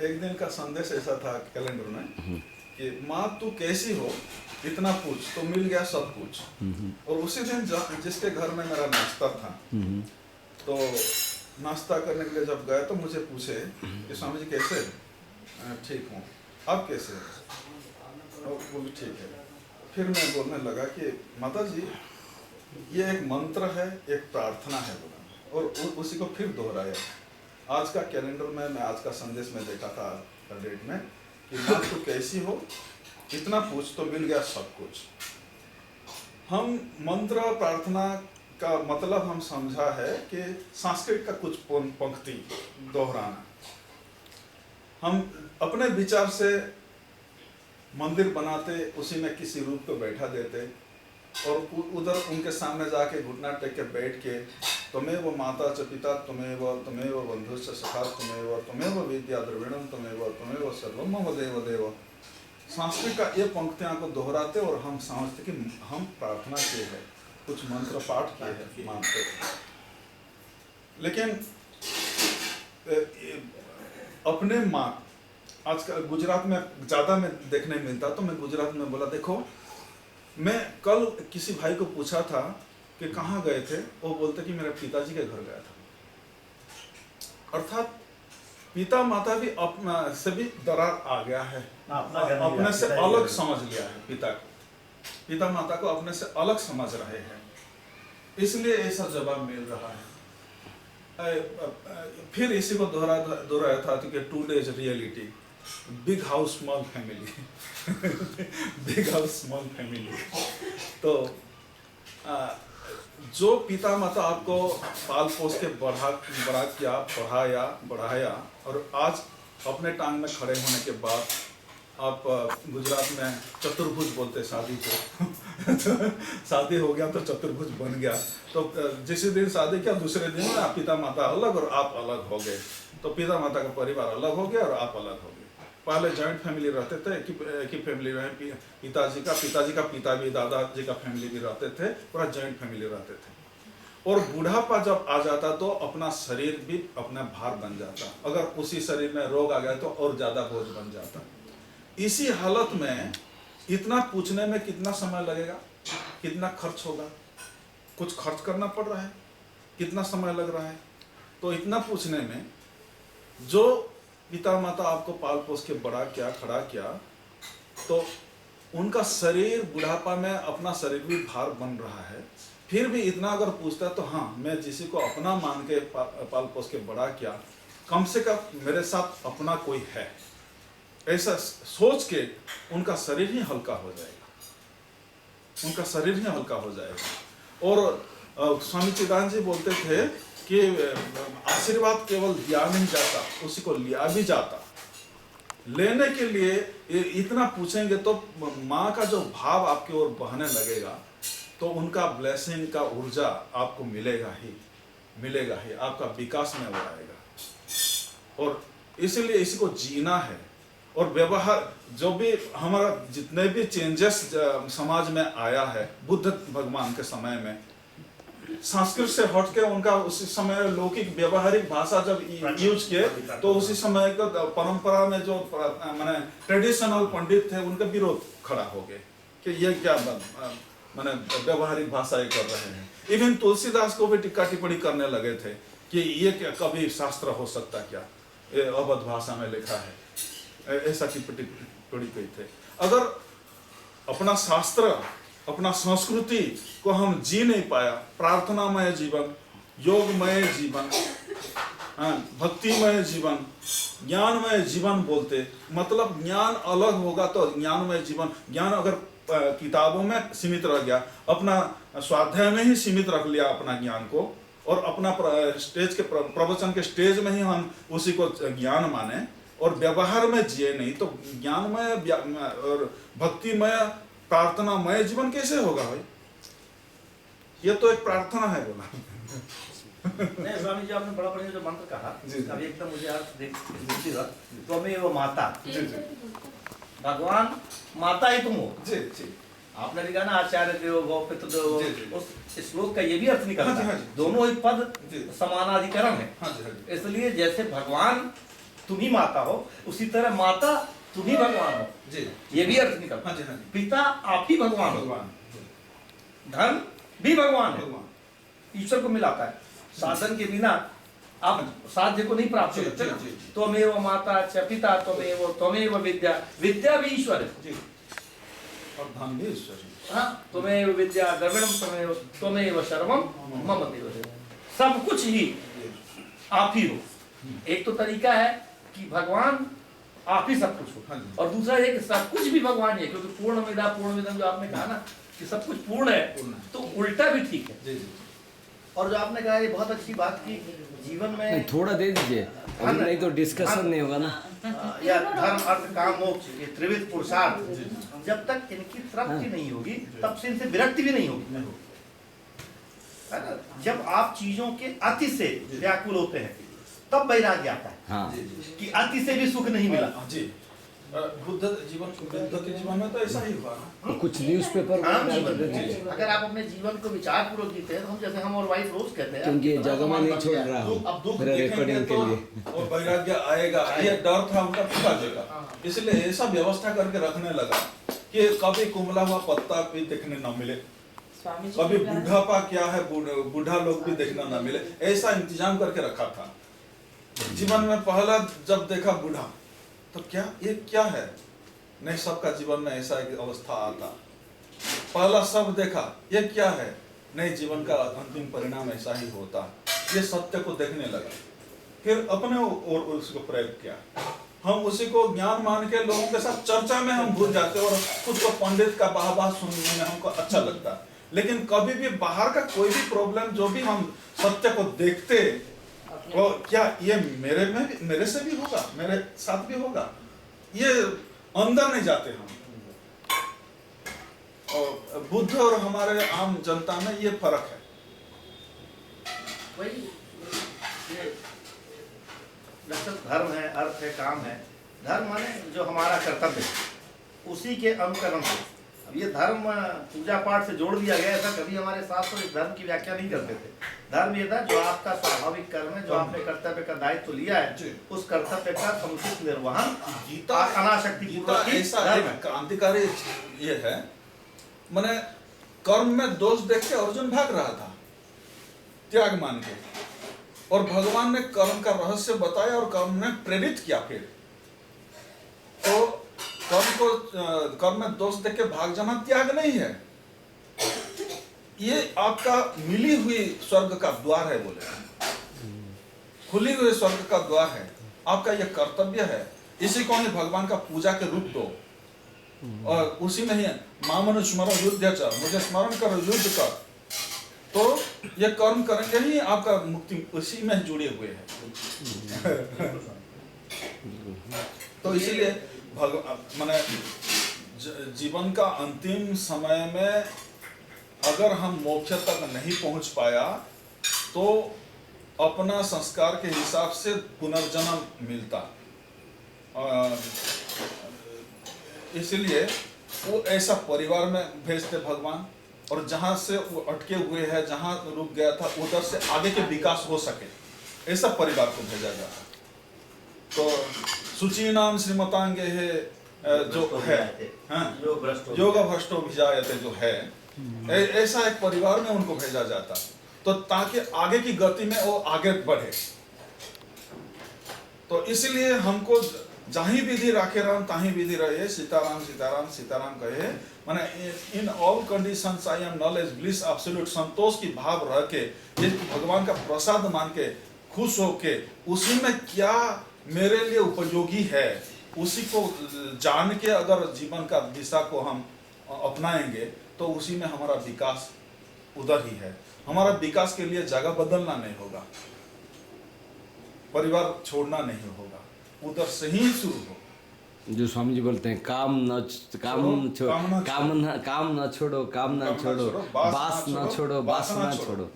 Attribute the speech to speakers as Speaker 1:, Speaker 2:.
Speaker 1: एक दिन का संदेश ऐसा था कैलेंडर में कि माँ तू कैसी हो इतना पूछ तो मिल गया सब कुछ। और उसी दिन जिसके घर में मेरा नाश्ता था, तो नाश्ता करने के लिए जब गए तो मुझे पूछे कि स्वामी जी कैसे? ठीक हूँ, आप कैसे हैं? वो भी ठीक है। फिर मैं बोलने लगा कि माता जी ये एक मंत्र है, एक प्रार्थना है बोला, और उसी को फिर दोहराया। आज का कैलेंडर में मैं आज का संदेश में देखा था डेट में कि माँ तू कैसी हो इतना पूछ तो मिल गया सब कुछ। हम मंत्र प्रार्थना का मतलब हम समझा है कि संस्कृत का कुछ पंक्ति दोहराना। हम अपने विचार से मंदिर बनाते, उसी में किसी रूप को बैठा देते और उधर उनके सामने जाके घुटना टेक के बैठ के त्वमेव माता च पिता त्वमेव बंधुश्च सखा त्वमेव विद्या द्रविणम त्वमेव सर्वम मम देव देव। संस्कृत का ये पंक्तियां को दोहराते और हम समझते कि हम प्रार्थना किए हैं, कुछ मंत्र पाठ किए हैं, मानते। लेकिन अपने माँ आजकल गुजरात में ज़्यादा में देखने मिलता, तो मैं गुजरात में बोला देखो, मैं कल किसी भाई को पूछा था कि कहाँ गए थे, वो बोलते कि मेरे पिताजी के घर गया था। अर्थात पिता माता भी अपना से भी दरार आ गया है, अपने से अलग समझ लिया है पिता को, पिता माता को अपने से अलग समझ रहे हैं, इसलिए ऐसा जवाब मिल रहा है। फिर इसी को दोहराया था कि today's reality, big house small family big house small family. तो जो पिता माता आपको पाल पोस के बढ़ाया और आज अपने टांग में खड़े होने के बाद आप गुजरात में चतुर्भुज बोलते शादी को शादी हो गया तो चतुर्भुज बन गया। तो जिस दिन शादी किया दूसरे दिन में पिता माता अलग और आप अलग हो गए। तो पिता माता का परिवार अलग हो गया और आप अलग हो गए। पहले जॉइंट फैमिली रहते थे, एक ही फैमिली में पिताजी का पिता भी, दादाजी का फैमिली भी रहते थे, पूरा जॉइंट फैमिली रहते थे। और बुढ़ापा जब आ जाता तो अपना शरीर भी अपना भार बन जाता, अगर उसी शरीर में रोग आ गया तो और ज्यादा बोझ बन जाता। इसी हालत में इतना पूछने में कितना समय लगेगा, कितना खर्च होगा, कुछ खर्च करना पड़ रहा है, कितना समय लग रहा है। तो इतना पूछने में जो पिता माता आपको पाल पोस के बड़ा किया, खड़ा किया, तो उनका शरीर बुढ़ापा में अपना शरीर भी भार बन रहा है, फिर भी इतना अगर पूछता तो हाँ, मैं जिसी को अपना मान के पाल पोस के बड़ा किया, कम से कम मेरे साथ अपना कोई है, ऐसा सोच के उनका शरीर ही हल्का हो जाएगा, उनका शरीर ही हल्का हो जाएगा। और स्वामी चिदानंद जी बोलते थे कि आशीर्वाद केवल दिया नहीं जाता, उसी को लिया भी जाता। लेने के लिए इतना पूछेंगे तो माँ का जो भाव आपकी ओर बहने लगेगा, तो उनका ब्लेसिंग का ऊर्जा आपको मिलेगा ही, आपका विकास में वो आएगा। और इसलिए इसी को जीना है। और व्यवहार जो भी हमारा जितने भी चेंजेस समाज में आया है बुद्ध भगवान के समय में, संस्कृत से हट के उनका उसी समय लौकिक व्यवहारिक भाषा जब यूज किए, तो उसी समय का परंपरा में जो माने ट्रेडिशनल पंडित थे उनका विरोध खड़ा हो गए कि ये क्या माने व्यवहारिक भाषा ये कर रहे हैं। इवन तुलसीदास को भी टिक्का टिप्पणी करने लगे थे कि ये क्या कभी शास्त्र हो सकता क्या, ये अवध भाषा में लिखा है, ऐसा टिप्पणी कही थे। अगर अपना शास्त्र, अपना संस्कृति को हम जी नहीं पाया, प्रार्थनामय जीवन, योगमय जीवन, भक्तिमय जीवन, ज्ञानमय जीवन बोलते, मतलब ज्ञान अलग होगा तो ज्ञानमय जीवन। ज्ञान अगर किताबों में सीमित रह गया, अपना स्वाध्याय में ही सीमित रख लिया अपना ज्ञान को, और अपना स्टेज के प्रवचन के स्टेज में ही हम उसी को ज्ञान माने और व्यवहार में जिए नहीं, तो ज्ञानमय और भक्तिमय प्रार्थनामय जीवन कैसे होगा भाई? ये तो एक प्रार्थना है बोला।
Speaker 2: नहीं स्वामी जी, आपने बड़ा बढ़िया जो मंत्र कहा, अभी एकदम मुझे याद त्वमेव माता, भगवान माता ही तुम हो।
Speaker 1: जी जी।
Speaker 2: आपने लिखा ना आचार्य देवो गौ पितृ देवो, उस श्लोक का ये भी अर्थ निकलता है, दोनों ही पद समानाधिकरण है। इसलिए जैसे भगवान तुम ही माता हो, उसी तरह माता तुम ही भगवान हो।
Speaker 1: जी
Speaker 2: ये भी अर्थ निकलता
Speaker 1: हाँ जी हाँ जी
Speaker 2: पिता आप ही भगवान हो,
Speaker 1: भगवान
Speaker 2: धर्म भी भगवान है,
Speaker 1: भगवान
Speaker 2: ईश्वर को मिलाता है। साधन के बिना आप साध्य को नहीं प्राप्त
Speaker 1: जी,
Speaker 2: करते
Speaker 1: जी,
Speaker 2: ना।
Speaker 1: जी, जी।
Speaker 2: त्वमेव माता च पिता त्वमेव विद्या, विद्या भी ईश्वर है।
Speaker 1: जी और धन भी ईश्वर ही।
Speaker 2: हाँ, त्वमेव विद्या द्रविणम त्वमेव सर्वम मम देव। सब कुछ ही आप ही हो। एक तो तरीका है कि भगवान आप ही सब कुछ हो,
Speaker 1: हाँ जी।
Speaker 2: और दूसरा ये कि सब कुछ भी भगवान ही है, क्योंकि पूर्णमिदं जो आपने कहा ना कि सब कुछ पूर्ण है,
Speaker 1: पूर्ण है।
Speaker 2: तो उल्टा भी ठीक है।
Speaker 1: जी जी
Speaker 2: और जो आपने कहा ये बहुत अच्छी बात की जीवन में
Speaker 3: थोड़ा दे दीजिए, अभी नहीं तो डिस्कशन नहीं होगा ना।
Speaker 2: या धर्म अर्थ काम मोक्ष ये त्रिविध पुरुषार्थ जब तक इनकी तृप्ति नहीं होगी तब से इनसे विरक्ति भी नहीं होगी, है ना। जब आप चीजों के अति से व्याकुल होते हैं तब वैराग्य आता है
Speaker 3: हाँ,
Speaker 2: कि अति से भी सुख नहीं मिला।
Speaker 1: जी बुद्ध के जीवन में तो ऐसा ही हुआ ना।
Speaker 3: कुछ न्यूज़पेपर
Speaker 2: आम
Speaker 3: में
Speaker 2: जीवन
Speaker 3: दे
Speaker 2: में
Speaker 3: दीजिए,
Speaker 2: अगर आप अपने जीवन को विचार पूर्वक जीते हैं तो हम जैसे हम और वाइफ रोज कहते हैं
Speaker 3: क्योंकि ये जगह में नहीं
Speaker 2: बन
Speaker 3: छोड़
Speaker 2: गया।
Speaker 3: रहा हूँ
Speaker 1: अब दुख
Speaker 3: मेरा
Speaker 1: देखेंगे
Speaker 3: रिकॉर्डिंग
Speaker 1: तो
Speaker 3: के लिए।
Speaker 1: और वैराग्य आएगा, ये डर था उनका पिताजी का, इसलिए ऐसा व्यवस्था करके रखने लगा कि कभी कुमला हुआ पत्ता भी देखने न मिले, कभी बुढ़ापा क्या है बूढ़ा लोग भी देखना न मिले, ऐसा इंतजाम करके रखा था। जीवन में पहला जब देखा बूढ़ा तो क्या ये क्या है, नहीं सबका जीवन में ऐसा एक अवस्था आता। पहला सब देखा ये क्या है, नहीं जीवन का अंतिम परिणाम ऐसा ही होता। ये सत्य को देखने लगा, फिर अपने और उसको प्रयोग किया। हम उसी को ज्ञान मान के लोगों के साथ चर्चा में हम भूल जाते और खुद को पंडित का बाह सुनने में हमको अच्छा लगता। लेकिन कभी भी बाहर का कोई भी प्रॉब्लम जो भी हम सत्य को देखते वो क्या ये मेरे से भी होगा, मेरे साथ भी होगा, ये अंदर नहीं जाते हम। और बुद्ध और हमारे आम जनता में ये फर्क है।
Speaker 2: वही ये धर्म है, अर्थ है, काम है। धर्म माने जो हमारा कर्तव्य है उसी के अनुकरण से। अब ये धर्म पूजा पाठ से जोड़ दिया गया, ऐसा कभी हमारे शास्त्र इस धर्म की व्याख्या नहीं करते थे। धर्म ये था जो आपका स्वाभाविक कर्म है, जो आपने कर्तव्य का दायित्व लिया है, उस कर्तव्य का समुचित निर्वहन
Speaker 1: गीता
Speaker 2: अनाशक्ति
Speaker 1: गीता ऐसा एक क्रांतिकारी ये है, माने कर्म में दोष देख के अर्जुन भाग रहा था त्याग मान के, और भगवान ने कर्म का रहस्य बताया और कर्म ने प्रेरित किया। फिर तो कर्म में दोष देख के भाग जाना त्याग नहीं है, ये आपका मिली हुई स्वर्ग का द्वार है, बोले खुली हुई स्वर्ग का द्वार है, आपका यह कर्तव्य है। इसी को ही भगवान का पूजा के रूप दो, और उसी में ही मामनु स्मरण युद्ध च, मुझे स्मरण करो युद्ध कर, तो ये कर्म करेंगे ही आपका मुक्ति उसी में जुड़े हुए है। तो इसीलिए माने जीवन का अंतिम समय में अगर हम मोक्ष तक नहीं पहुंच पाया तो अपना संस्कार के हिसाब से पुनर्जन्म मिलता। इसलिए वो ऐसा परिवार में भेजते भगवान, और जहाँ से वो अटके हुए हैं, जहाँ रुक गया था उधर से आगे के विकास हो सके, ऐसा परिवार को भेजा जाता। तो शुचीनाम श्रीमतांगे है जो है, योग भ्रष्टो भिजायते जो है, ऐसा एक परिवार में उनको भेजा जाता, तो ताकि आगे की गति में वो आगे बढ़े। तो इसलिए हमको जहीं विधि राखे राम ताहीं विधि रहे, सीताराम सीताराम सीताराम कहे, माने in all conditions I am knowledge bliss absolute, संतोष की भाव रह के, ये भगवान का प्रसाद मान के खुश होके उसी में क्या मेरे लिए उपयोगी है उसी को जान के अगर जीवन का दिशा को हम अपनाएंगे तो उसी में हमारा विकास उधर ही है। हमारा विकास के लिए जगह बदलना नहीं होगा, परिवार छोड़ना नहीं होगा, उधर से ही शुरू हो।
Speaker 3: जो स्वामी जी बोलते हैं काम न छोड़ो, बास न छोड़ो, बासना छोड़ो।